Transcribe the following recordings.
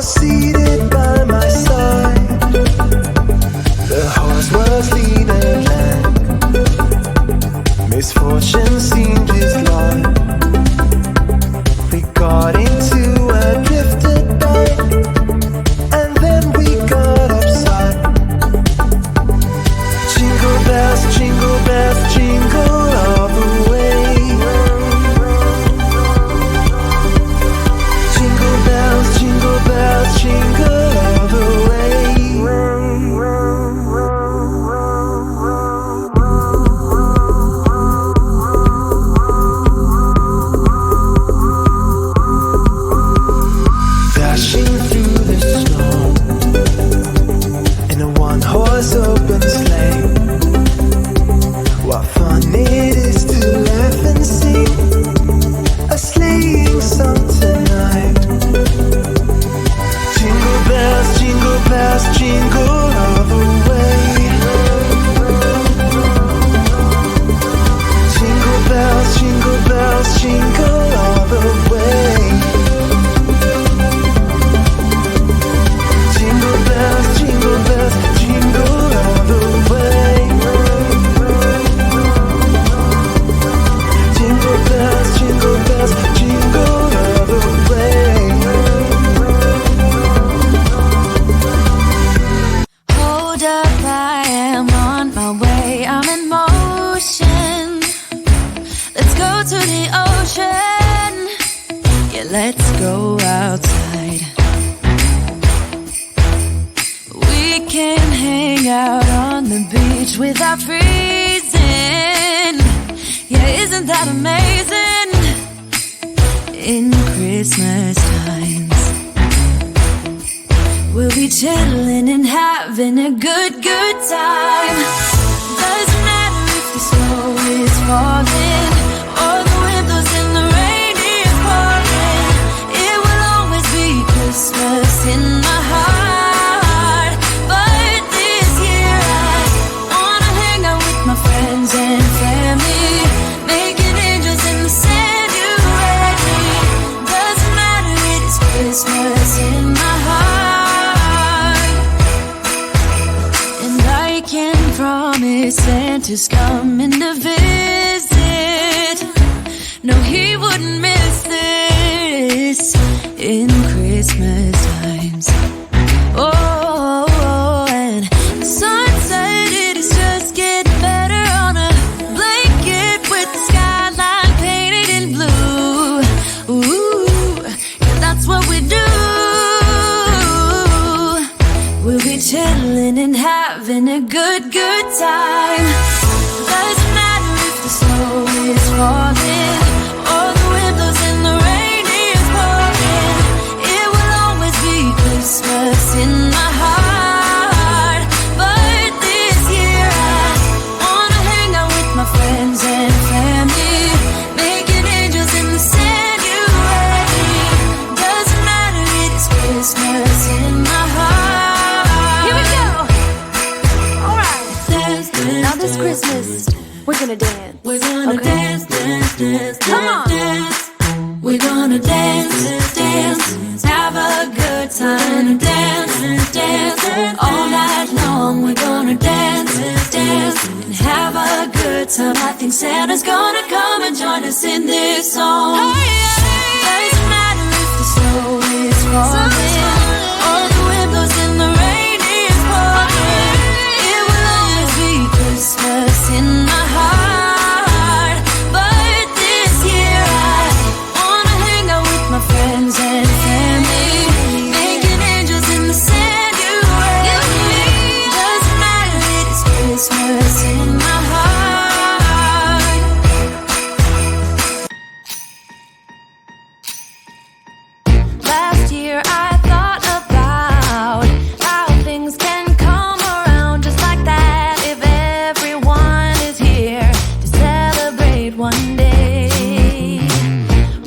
was seated by my side. The horse was lean and lank. Misfortune seemed his lot. We got into a drifted bank, and then we got upside. Jingle bells, jingle all the way. Jingle bells, jingle all the way. Dashing through the snow in a one-horse open sleigh. What fun it is to laugh and sing a sleighing song tonight. Jingle bells, jingle all the way. Jingle bells, jingle all the way. Jingle bells, jingle all the way. Jingle bells, jingle all the way. Hold up, I am on my way. I'm in motion. Let's go to the ocean. Yeah, let's go outside. We can hang out on the beach without freezing. Yeah, isn't that amazing? In Christmas times, we'll be chilling and having a good time. Doesn't matter if the snow is falling or the wind blows and the rain is pouring. It will always be Christmas in my heart. But this year I wanna hang out with my friends and family, making angels in the sand. You ready? Doesn't matter, it is Christmas in my heart. And I can promise Santa's coming to visit. No, he wouldn't miss this in Christmas times. Oh, and the sun said it is just getting better on a blanket with the skyline painted in blue. Ooh, yeah, that's what we do. We'll be chilling and having a good time. Doesn't matter if the snow is falling or the wind blows and the rain is pouring. It will always be Christmas in my heart. But this year I wanna hang out with my friends and family, making angels in the sand. You ready? Doesn't matter, it is Christmas in my heart. Here we go. All right. Dance, now this Christmas, we're gonna dance. We're gonna dance. Come on. We're gonna dance, have a good time. Dance, all night long. We're gonna dance, and have a good time. I think Santa's gonna come and join us in this song. Doesn't matter if the snow is falling or the wind blows and the rain is pouring. It will always be Christmas in my heart. But this year I wanna hang out with my friends and family, making angels in the sand. You ready? Doesn't matter, it is Christmas in my heart. Last year I thought about how things can come around just like that if everyone is here to celebrate one day.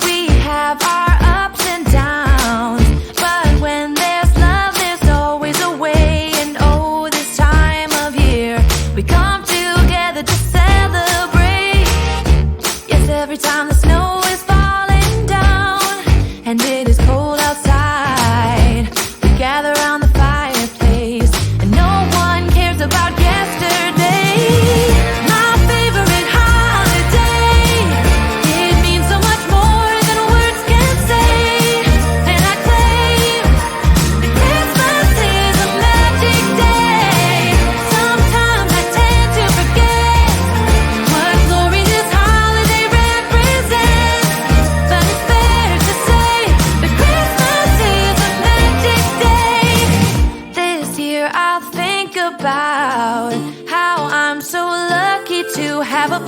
We have our ups and downs, but when there's love, there's always a way. And oh, this time of year, we come together to celebrate. Yes, every time the snow is falling down and it is cold outside,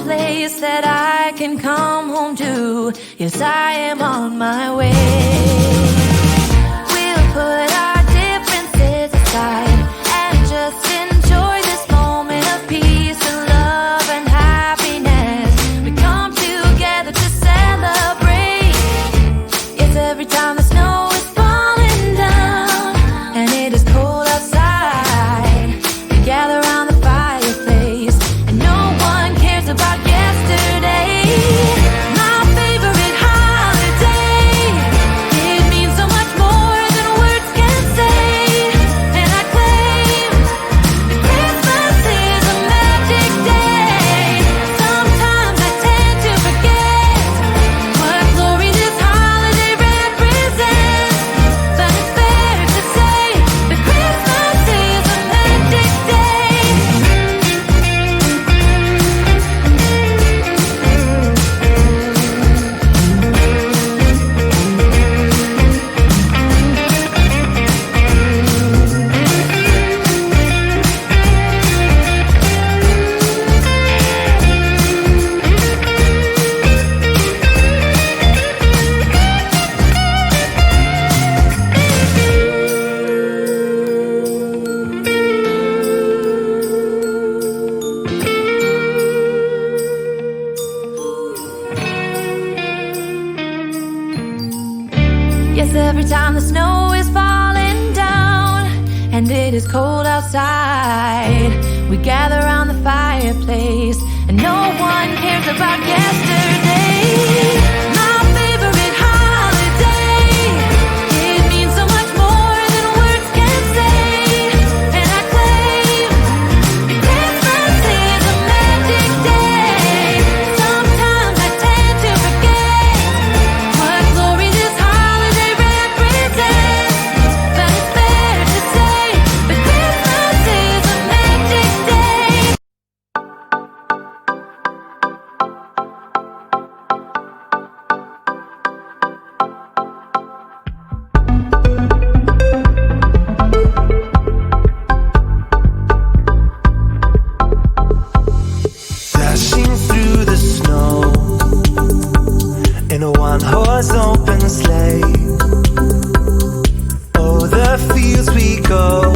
place that I can come home to. Yes, I am on my way. We'll put our differences aside and just enjoy this moment of peace and love and happiness. We come together to celebrate. Yes, every time the snow is falling down and it is cold outside, we gather around the fireplace and no one cares about yesterday. My favorite holiday, it means so much more than words can say. And I claim that Christmas is a magic day. Sometimes I tend to forget what glory this holiday represents, but it's fair to say that Christmas is a magic day. Yes, every time the snow is falling down and it is cold outside, we gather around the fireplace and no one cares about yesterday. My favorite holiday, it means so much more than words can say. And I claim that Christmas is a magic day. Sometimes I tend to forget what glory this holiday represents, but it's fair to say that Christmas is a magic day. Dashing through the snow in a one-horse open sleigh. Oh, the fields we go,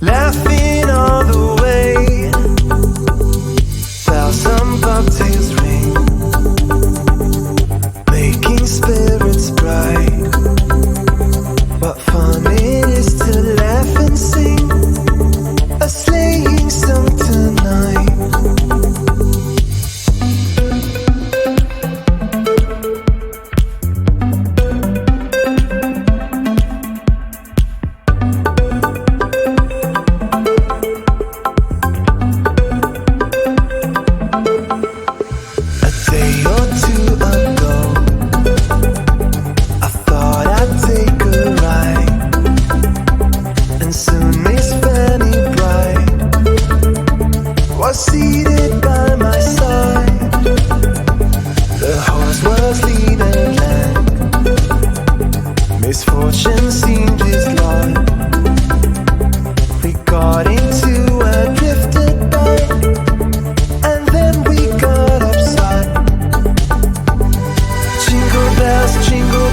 laughing all the way. Bells and bobtails ring, making spirits bright. What fun it is to laugh and sing a sleighing song tonight. A day or two ago, I thought I'd take a ride, and soon Miss Fanny Bright was seated by my side. The horse was lean and lank, misfortune seemed his lot. We got into a drifted bight, and then we got upside. Jingle bells, jingle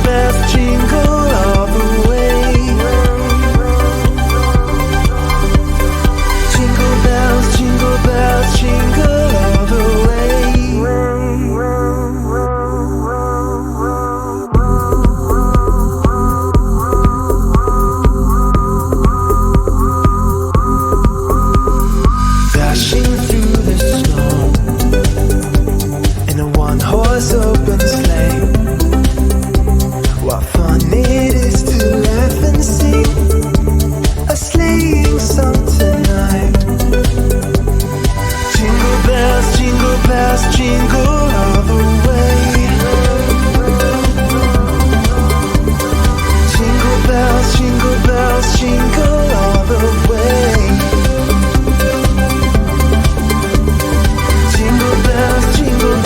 all the way. Jingle bells, jingle all the way. Dashing through the snow in a one-horse open sleigh. What fun it is to laugh and sing a sleighing song tonight. Jingle bells, jingle all the way. Jingle bells, jingle all the way. Jingle bells, jingle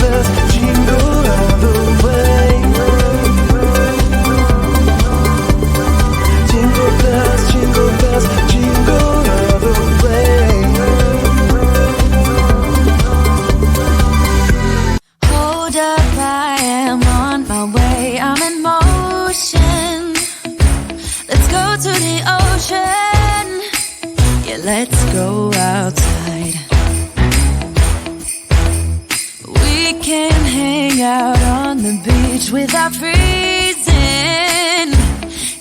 all the way. ocean. Yeah, let's go outside. We can hang out on the beach without freezing.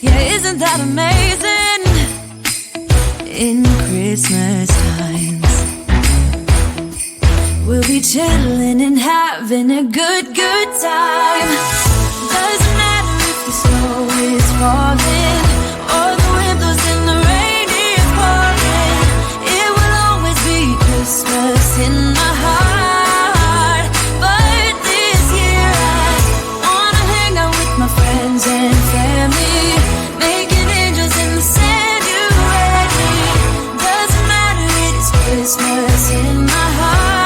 Yeah, isn't that amazing? In Christmas times, we'll be chilling and having a good time. Doesn't matter if the snow is falling or the wind blows and the rain is pouring. It will always be Christmas in my heart. But this year I wanna hang out with my friends and family, making angels in the sand. You ready? Doesn't matter, it is Christmas in my heart.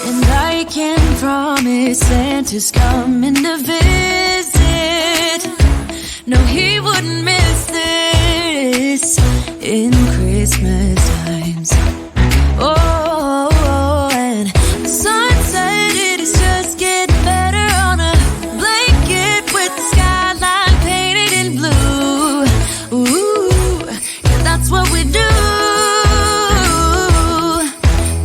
And I can promise Santa's coming to visit. No, he wouldn't miss this in Christmas times. Oh, and the sun said it is just getting better on a blanket with the skyline painted in blue. Ooh, yeah, that's what we do.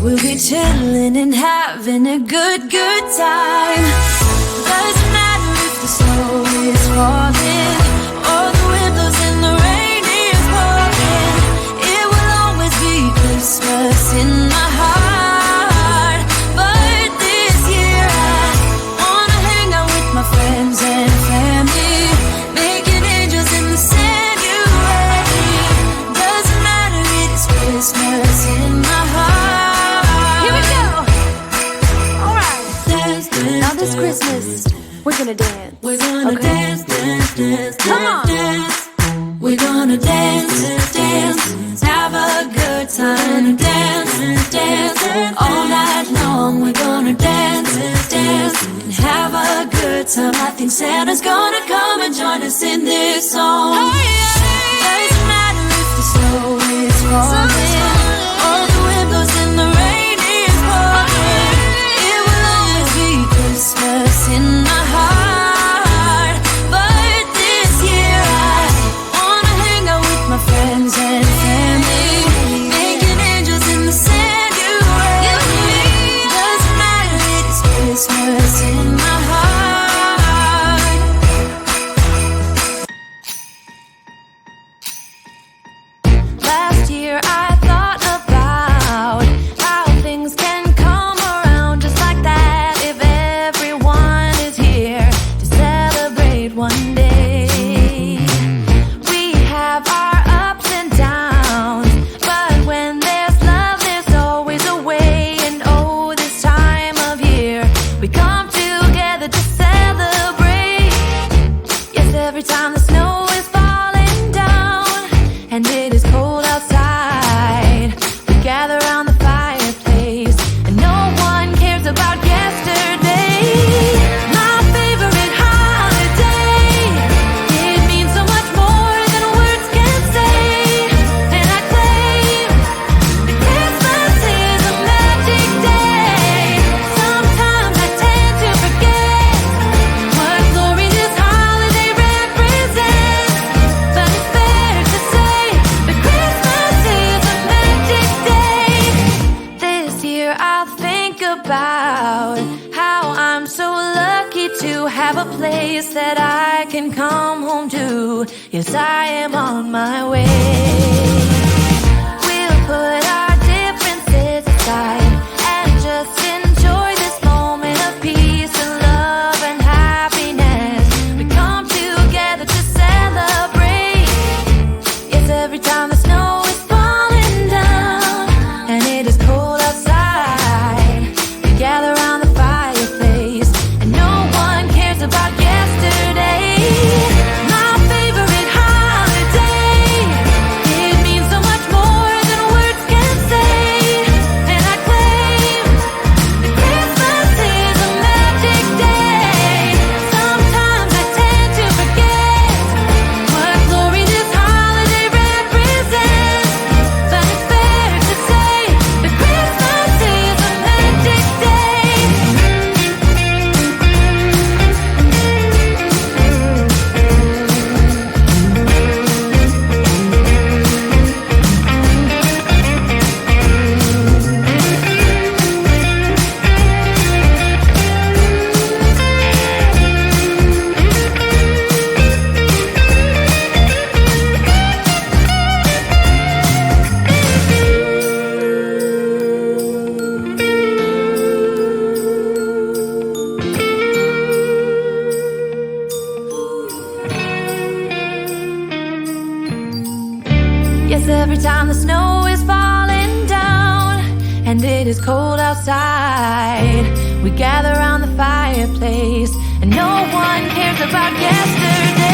We'll be chilling and having a good time. Doesn't matter if the snow is falling or the wind blows and the rain is pouring. It will always be Christmas in my heart. But this year I wanna hang out with my friends and family, making angels in the sand. You ready? Doesn't matter, it is Christmas in my heart. Here we go. All right. Dance, dance, now this Christmas, we're gonna dance. We're gonna dance, dance, dance, come on. Dance. We're gonna dance, dance, have a good time. Dance, dance, all night long. We're gonna dance, dance, and have a good time. I think Santa's gonna come and join us in this song. Oh, yeah. Doesn't matter if the snow is falling or the wind blows and the rain is pouring. It will always be Christmas in my heart. But this year I wanna hang out with my friends and family, making angels in the sand. You ready? Doesn't matter, it is Christmas in my heart. Last year I thought about how things can come around just like that if everyone is here to celebrate one day. We have our ups and downs, but when there's love, there's always a way. And oh, this time of year, we come together to celebrate. Yes, every time the snow is falling down and it is cold outside, we gather around the fireplace and no one cares about yesterday. My favorite holiday, it means so much more than words can say. And I claim that Christmas is a magic day. Sometimes I tend to forget what glory this holiday represents, but it's fair to say that Christmas is a magic day. This year I'll think about how I'm so lucky to have a place that I can come home to. Yes, I am on my way. We'll put our differences aside and just enjoy this moment of peace and love and happiness. We come together to celebrate. Yes, every time the snow is falling down and it is cold outside, we gather around the fireplace and no one cares about yesterday. My favorite holiday, it means so much more than words can it is cold outside. We gather around the fireplace, and no one cares about yesterday.